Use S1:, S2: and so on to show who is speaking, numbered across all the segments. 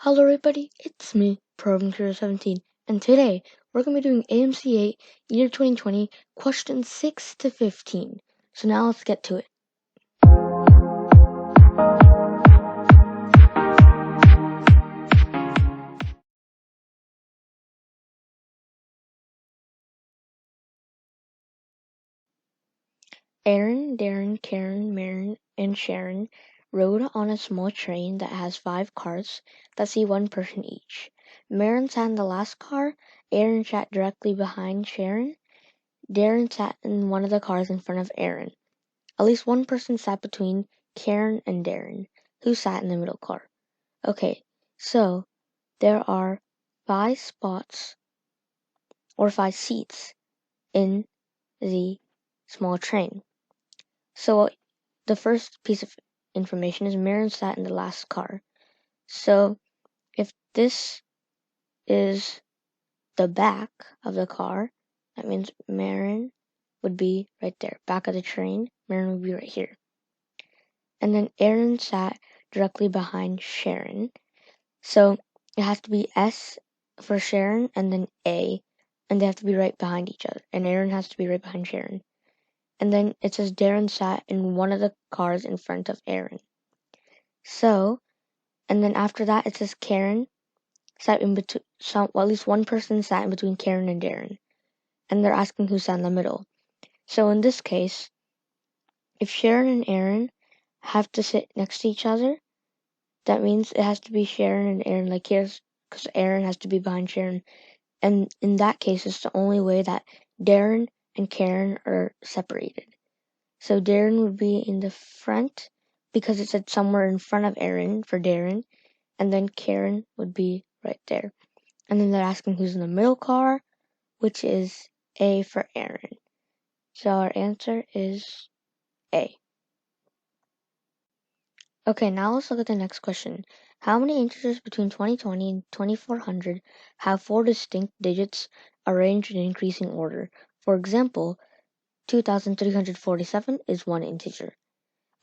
S1: Hello everybody, it's me, Program17, and today we're going to be doing AMC 8, year 2020, questions 6 to 15. So now let's get to it. Aaron, Darren, Karen, Maren, and Sharon rode on a small train that has 5 cars that see one person each. Maren sat in the last car, Aaron sat directly behind Sharon, Darren sat in one of the cars in front of Aaron. At least one person sat between Karen and Darren, who sat in the middle car. Okay, so there are 5 spots or 5 seats in the small train. So the first piece of information is Maren sat in the last car. So if this is the back of the car, that means Maren would be right there. Back of the train, Maren would be right here. And then Aaron sat directly behind Sharon. So it has to be S for Sharon and then A, and they have to be right behind each other. And Aaron has to be right behind Sharon. And then it says Darren sat in one of the cars in front of Aaron. So, and then after that it says Karen sat in between, at least one person sat in between Karen and Darren. And they're asking who sat in the middle. So in this case, if Sharon and Aaron have to sit next to each other, that means it has to be Sharon and Aaron, like here's, because Aaron has to be behind Sharon. And in that case, it's the only way that Darren and Karen are separated. So Darren would be in the front because it said somewhere in front of Aaron for Darren, and then Karen would be right there. And then they're asking who's in the middle car, which is A for Aaron. So our answer is A. Okay, now let's look at the next question. How many integers between 2020 and 2400 have 4 distinct digits arranged in increasing order? For example, 2347 is one integer.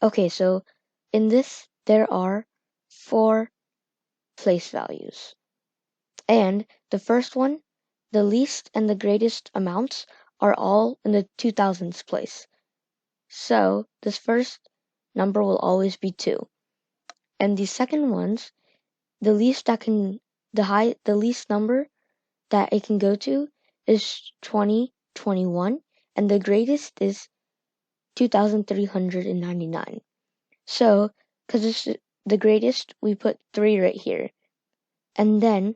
S1: Okay, so in this, there are 4 place values. And the first one, the least and the greatest amounts are all in the 2000s place. So this first number will always be 2. And the second ones, the least number that it can go to is 2021, and the greatest is 2399. So, because it's the greatest, we put 3 right here. And then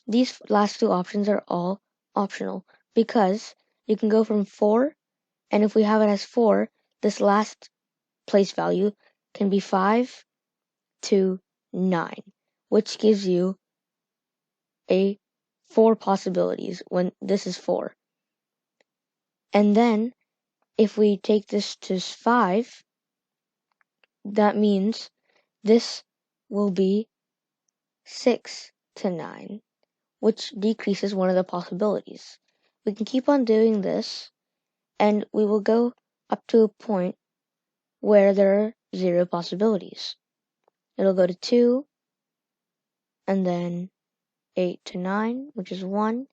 S1: these last 2 options are all optional because you can go from 4, and if we have it as 4, this last place value can be 5 to 9, which gives you 4 possibilities when this is 4. And then if we take this to 5, that means this will be 6 to 9, which decreases one of the possibilities. We can keep on doing this, and we will go up to a point where there are 0 possibilities. It'll go to 2, and then 8 to 9, which is 1.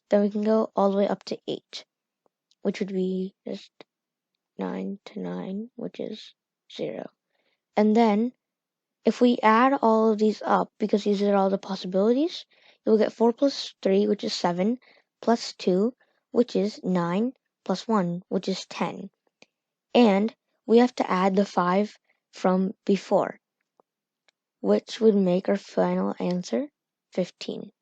S1: Then we can go all the way up to 8, which would be just 9 to 9, which is 0. And then, if we add all of these up, because these are all the possibilities, you'll get 4 plus 3, which is 7, plus 2, which is 9, plus 1, which is 10. And we have to add the 5 from before, which would make our final answer 15.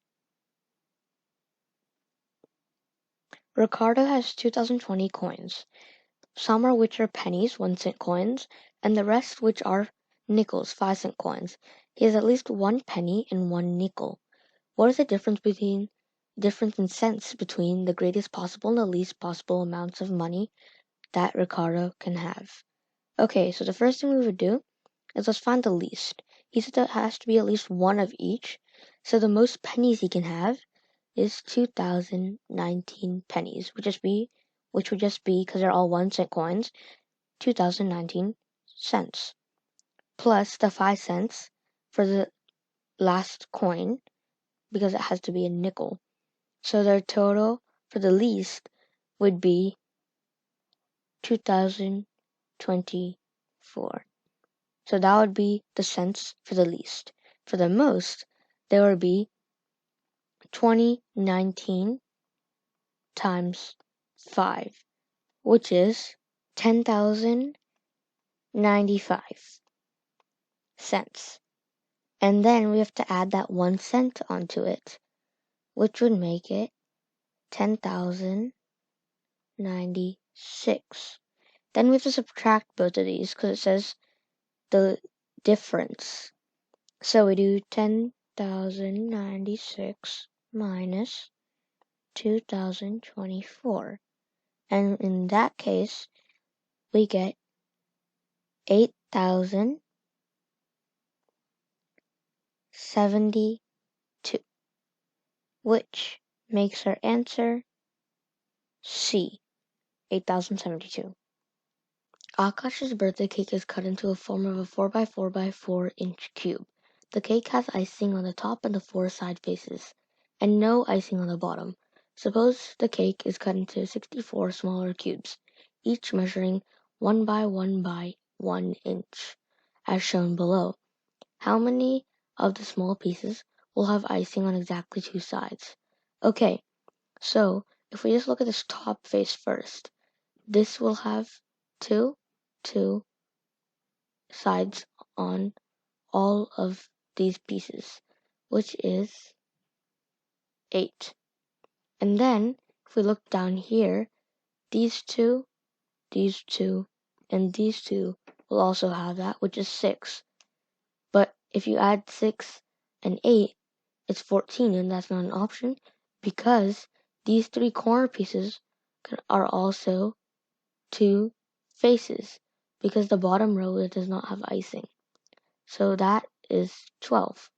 S1: Ricardo has 2020 coins, some of which are pennies, 1-cent coins, and the rest which are nickels, 5-cent coins. He has at least 1 penny and 1 nickel. What is the difference in cents between the greatest possible and the least possible amounts of money that Ricardo can have? Okay, so the first thing we would do is let's find the least. He said there has to be at least 1 of each, so the most pennies he can have is 2019 pennies, which would just be, because they're all 1-cent coins, 2019 cents, plus the 5 cents for the last coin because it has to be a nickel. So their total for the least would be 2024. So that would be the cents for the least. For the most, there would be 2019 times 5, which is 10,095 cents. And then we have to add that 1 cent onto it, which would make it 10,096. Then we have to subtract both of these because it says the difference. So we do 10,096 minus 2024. And in that case, we get 8,072, which makes our answer C, 8,072. Akash's birthday cake is cut into a form of a 4x4x4-inch cube. The cake has icing on the top and the 4 side faces, and no icing on the bottom. Suppose the cake is cut into 64 smaller cubes, each measuring 1 by 1 by 1 inch, as shown below. How many of the small pieces will have icing on exactly 2 sides? Okay, so if we just look at this top face first, this will have two sides on all of these pieces, which is 8. And then if we look down here, these two, and these two will also have that, which is 6. But if you add 6 and 8, it's 14, and that's not an option because these 3 corner pieces are also 2 faces because the bottom row does not have icing. So that is 12.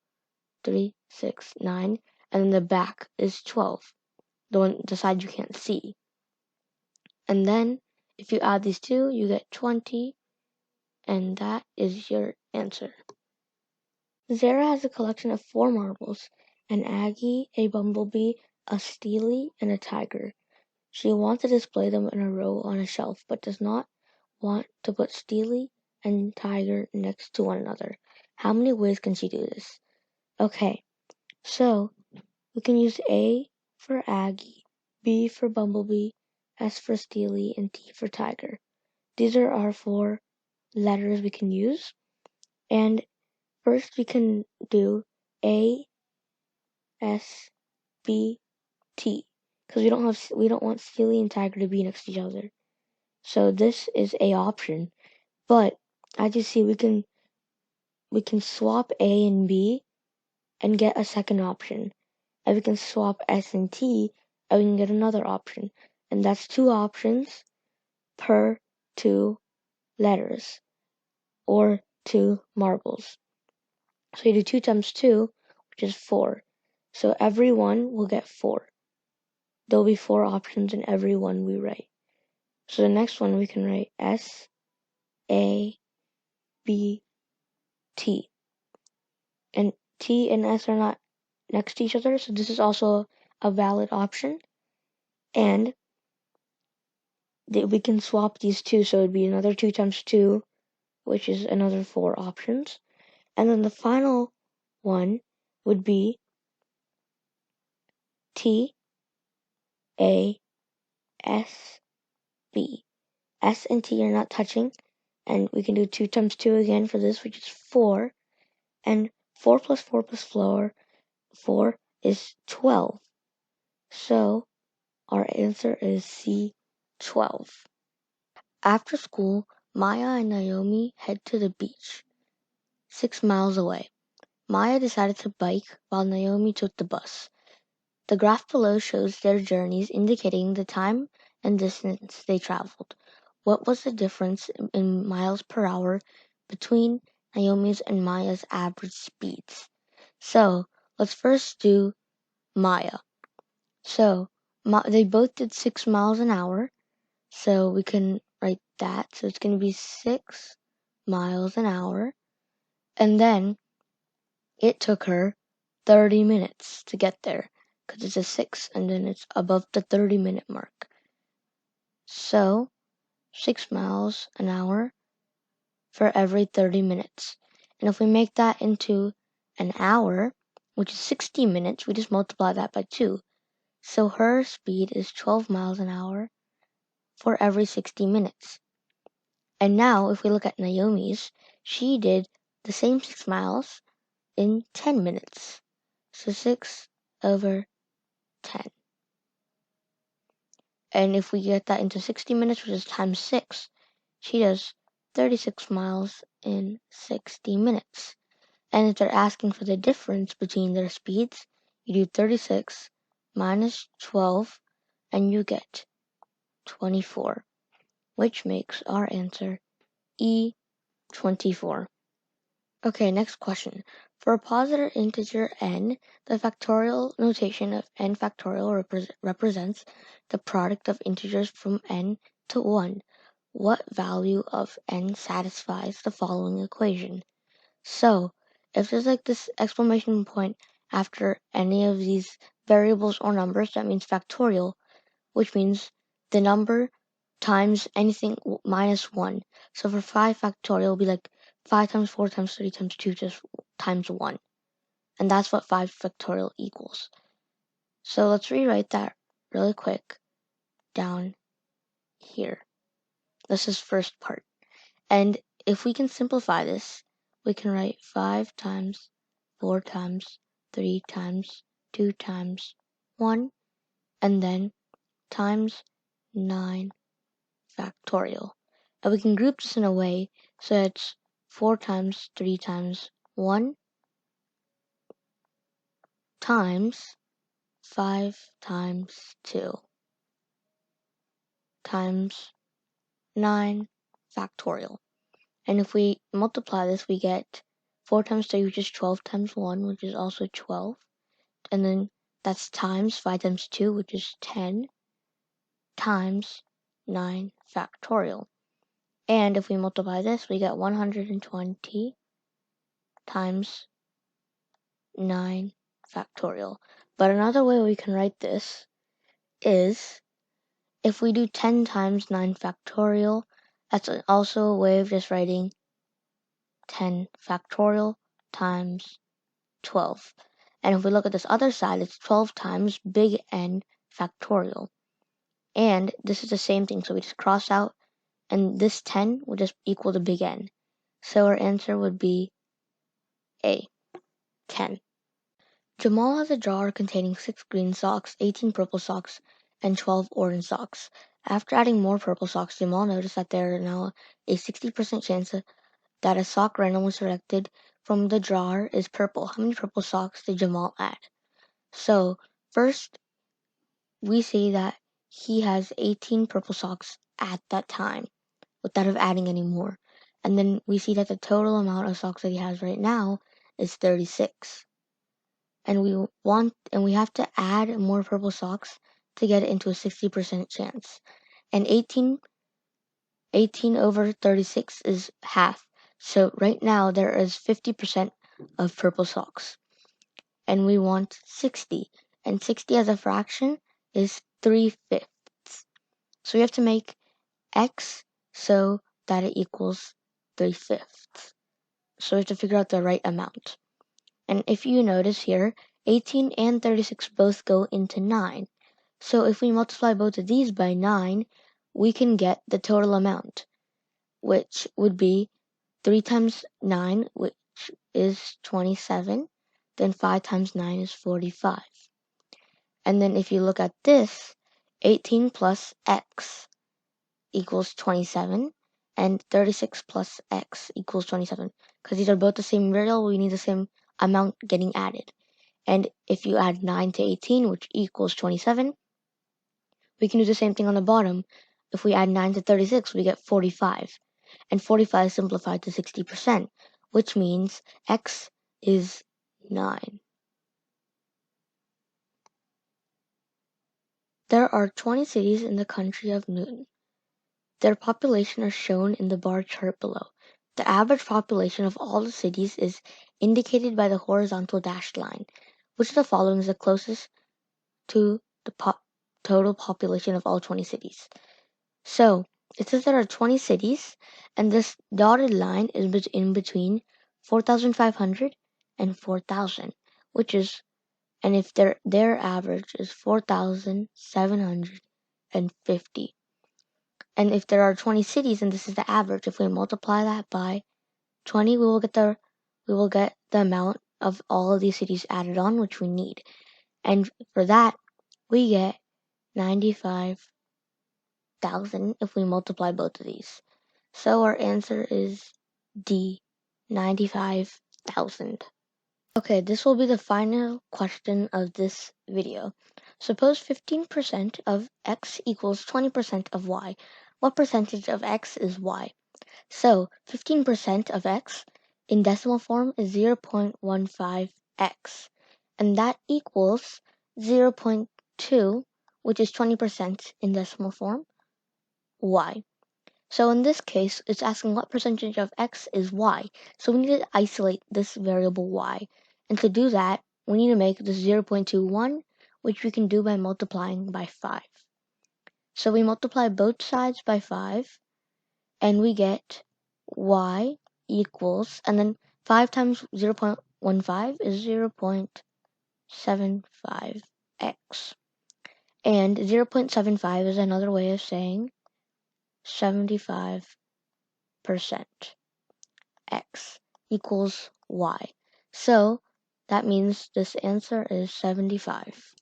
S1: 3, 6, 9, and then the back is 12, the side you can't see. And then if you add these two, you get 20, and that is your answer. Zara has a collection of 4 marbles, an Aggie, a Bumblebee, a Steely, and a Tiger. She wants to display them in a row on a shelf, but does not want to put Steely and Tiger next to one another. How many ways can she do this? Okay, so we can use A for Aggie, B for Bumblebee, S for Steely, and T for Tiger. These are our 4 letters we can use. And first we can do A, S, B, T, because we don't want Steely and Tiger to be next to each other. So this is a option. But as you see, we can swap A and B and get a second option. And we can swap S and T and we can get another option. And that's 2 options per 2 letters or 2 marbles. So you do 2 times 2, which is 4. So every one will get 4. There'll be 4 options in every one we write. So the next one we can write S, A, B, T. And T and S are not next to each other, so this is also a valid option. And we can swap these two, so it'd be another 2 times 2, which is another 4 options. And then the final one would be T, A, S, B. S and T are not touching, and we can do 2 times 2 again for this, which is 4. And 4 plus 4 plus 4 is 12. So our answer is C, 12. After school, Maya and Naomi head to the beach, 6 miles away. Maya decided to bike while Naomi took the bus. The graph below shows their journeys indicating the time and distance they traveled. What was the difference in miles per hour between Naomi's and Maya's average speeds? So let's first do Maya. So they both did 6 miles an hour. So we can write that. So it's going to be 6 miles an hour. And then It took her 30 minutes to get there because it's a 6 and then it's above the 30-minute mark. So 6 miles an hour for every 30 minutes. And if we make that into an hour, which is 60 minutes, we just multiply that by 2. So her speed is 12 miles an hour for every 60 minutes. And now if we look at Naomi's, she did the same 6 miles in 10 minutes. So 6 over 10. And if we get that into 60 minutes, which is times 6, she does 36 miles in 60 minutes. And if they're asking for the difference between their speeds, you do 36 minus 12, and you get 24, which makes our answer E24. Okay, next question. For a positive integer n, the factorial notation of n factorial represents the product of integers from n to 1. What value of n satisfies the following equation? So, if there's like this exclamation point after any of these variables or numbers, that means factorial, which means the number times anything minus 1. So for 5 factorial, it'll be like 5 times 4 times 3 times 2 just times 1. And that's what 5 factorial equals. So let's rewrite that really quick down here. This is first part. And if we can simplify this, we can write 5 times 4 times 3 times 2 times 1, and then times 9 factorial. And we can group this in a way so it's 4 times 3 times 1 times 5 times 2 times 9 factorial. And if we multiply this, we get 4 times 3, which is 12 times 1, which is also 12. And then that's times 5 times 2, which is 10, times 9 factorial. And if we multiply this, we get 120 times 9 factorial. But another way we can write this is if we do 10 times 9 factorial, that's also a way of just writing 10 factorial times 12. And if we look at this other side, it's 12 times big N factorial. And this is the same thing, so we just cross out, and this 10 would just equal the big N. So our answer would be A, 10. Jamal has a drawer containing 6 green socks, 18 purple socks, and 12 orange socks. After adding more purple socks, Jamal noticed that there is now a 60% chance that a sock randomly selected from the drawer is purple. How many purple socks did Jamal add? So, first, we see that he has 18 purple socks at that time without adding any more. And then we see that the total amount of socks that he has right now is 36. And we have to add more purple socks to get it into a 60% chance. And 18 over 36 is half. So right now there is 50% of purple socks. And we want 60. And 60 as a fraction is 3/5. So we have to make x so that it equals 3/5. So we have to figure out the right amount. And if you notice here, 18 and 36 both go into 9. So if we multiply both of these by 9, we can get the total amount, which would be 3 times 9, which is 27. Then 5 times 9 is 45. And then if you look at this, 18 plus x equals 27, and 36 plus x equals 27. Because these are both the same variable, we need the same amount getting added. And if you add 9 to 18, which equals 27, we can do the same thing on the bottom. If we add 9 to 36, we get 45. And 45 is simplified to 60%, which means x is 9. There are 20 cities in the country of Newton. Their population are shown in the bar chart below. The average population of all the cities is indicated by the horizontal dashed line. Which of the following is the closest to the total population of all 20 cities? So, it says there are 20 cities, and this dotted line is in between 4,500 and 4,000, which is, and if their average is 4,750. And if there are 20 cities and this is the average, if we multiply that by 20, we will get the amount of all of these cities added on, which we need. And for that, we get 95,000 if we multiply both of these. So our answer is D, 95,000. Okay, this will be the final question of this video. Suppose 15% of x equals 20% of y. What percentage of x is y? So 15% of x in decimal form is 0.15x, and that equals 0.2, which is 20% in decimal form, y. So in this case, it's asking what percentage of x is y. So we need to isolate this variable y. And to do that, we need to make this 0.21, which we can do by multiplying by 5. So we multiply both sides by 5, and we get y equals, and then 5 times 0.15 is 0.75x. And 0.75 is another way of saying 75% x equals y. So that means this answer is 75.